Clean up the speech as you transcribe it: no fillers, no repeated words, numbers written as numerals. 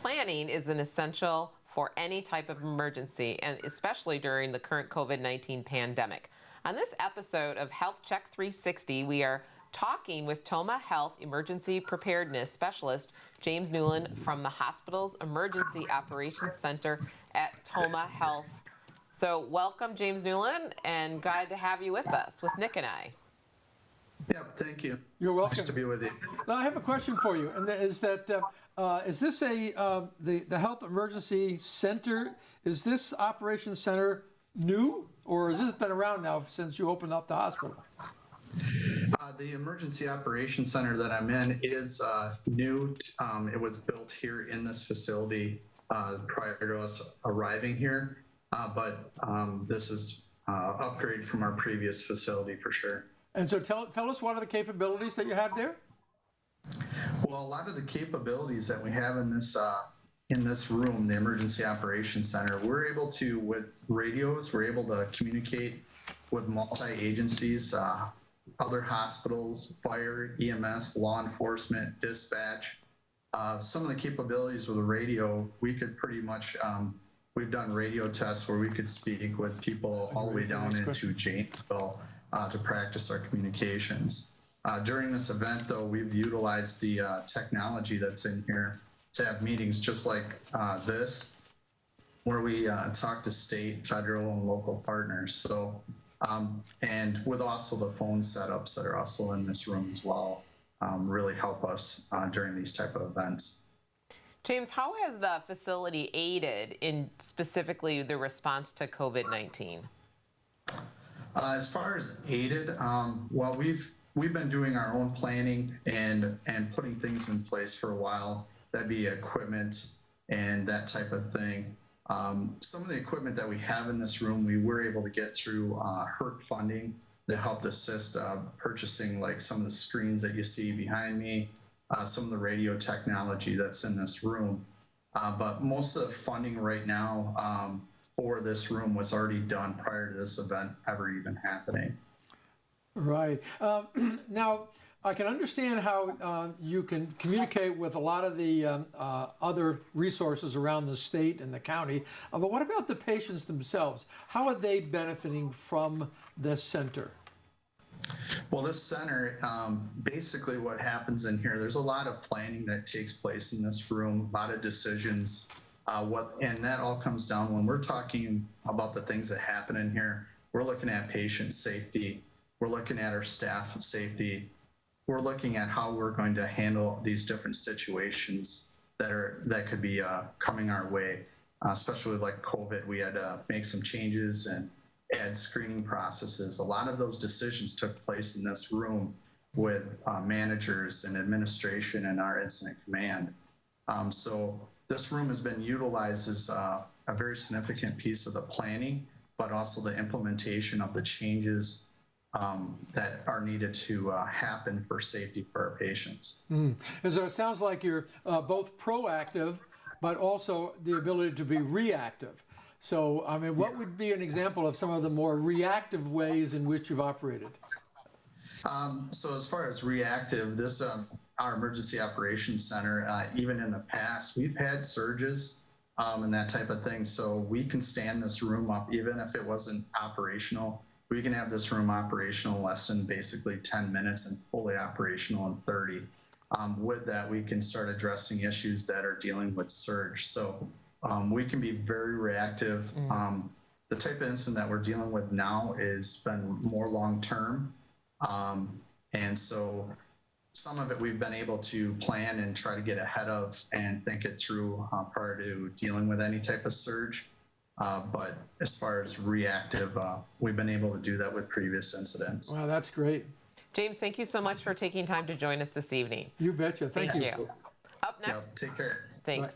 planning is an essential for any type of emergency, and especially during the current COVID-19 pandemic. On this episode of Health Check 360, we are talking with Toma Health Emergency Preparedness Specialist James Newland from the hospital's Emergency Operations Center at Toma Health. So welcome, James Newland, and glad to have you with us, with Nick and I. Yeah, thank you. You're welcome. Nice to be with you. Now, I have a question for you, and that is that is this the Health Emergency Center? Is this Operations Center new, or has this been around now since you opened up the hospital? The Emergency Operations Center that I'm in is new. It was built here in this facility prior to us arriving here, but this is upgrade from our previous facility for sure. And so tell us, what are the capabilities that you have there? Well, a lot of the capabilities that we have in this room, the Emergency Operations Center, we're able to, with radios, we're able to communicate with multi-agencies, other hospitals, fire, EMS, law enforcement, dispatch. Some of the capabilities with the radio, we could pretty much, we've done radio tests where we could speak with people all the way down into Janesville to practice our communications. During this event, though, we've utilized the technology that's in here to have meetings just like this, where we talk to state, federal, and local partners. So, and with also the phone setups that are also in this room as well, really help us during these type of events. James, how has the facility aided in specifically the response to COVID-19? As far as aided, well, we've been doing our own planning and putting things in place for a while. That'd be equipment and that type of thing. Some of the equipment that we have in this room, we were able to get through HERT funding that helped assist purchasing, like some of the screens that you see behind me, some of the radio technology that's in this room. But most of the funding right now for this room was already done prior to this event ever even happening. Right. Now, I can understand how you can communicate with a lot of the other resources around the state and the county, but what about the patients themselves? How are they benefiting from this center? Well, this center, basically what happens in here, there's a lot of planning that takes place in this room, a lot of decisions, and that all comes down when we're talking about the things that happen in here. We're looking at patient safety. We're looking at our staff safety. We're looking at how we're going to handle these different situations that could be coming our way, especially like COVID. We had to make some changes and add screening processes. A lot of those decisions took place in this room with managers and administration and our incident command. So this room has been utilized as a very significant piece of the planning, but also the implementation of the changes that are needed to happen for safety for our patients. And so it sounds like you're both proactive, but also the ability to be reactive. So, I mean, what would be an example of some of the more reactive ways in which you've operated? So as far as reactive, this our Emergency Operations Center, even in the past, we've had surges and that type of thing. So we can stand this room up, even if it wasn't operational. We can have this room operational less than basically 10 minutes and fully operational in 30. With that, we can start addressing issues that are dealing with surge. So we can be very reactive. The type of incident that we're dealing with now is been more long-term. And so some of it we've been able to plan and try to get ahead of and think it through prior to dealing with any type of surge. But as far as reactive, we've been able to do that with previous incidents. Wow, that's great. James, thank you so much for taking time to join us this evening. You betcha. Thank you. Up next. Yeah, take care. Thanks.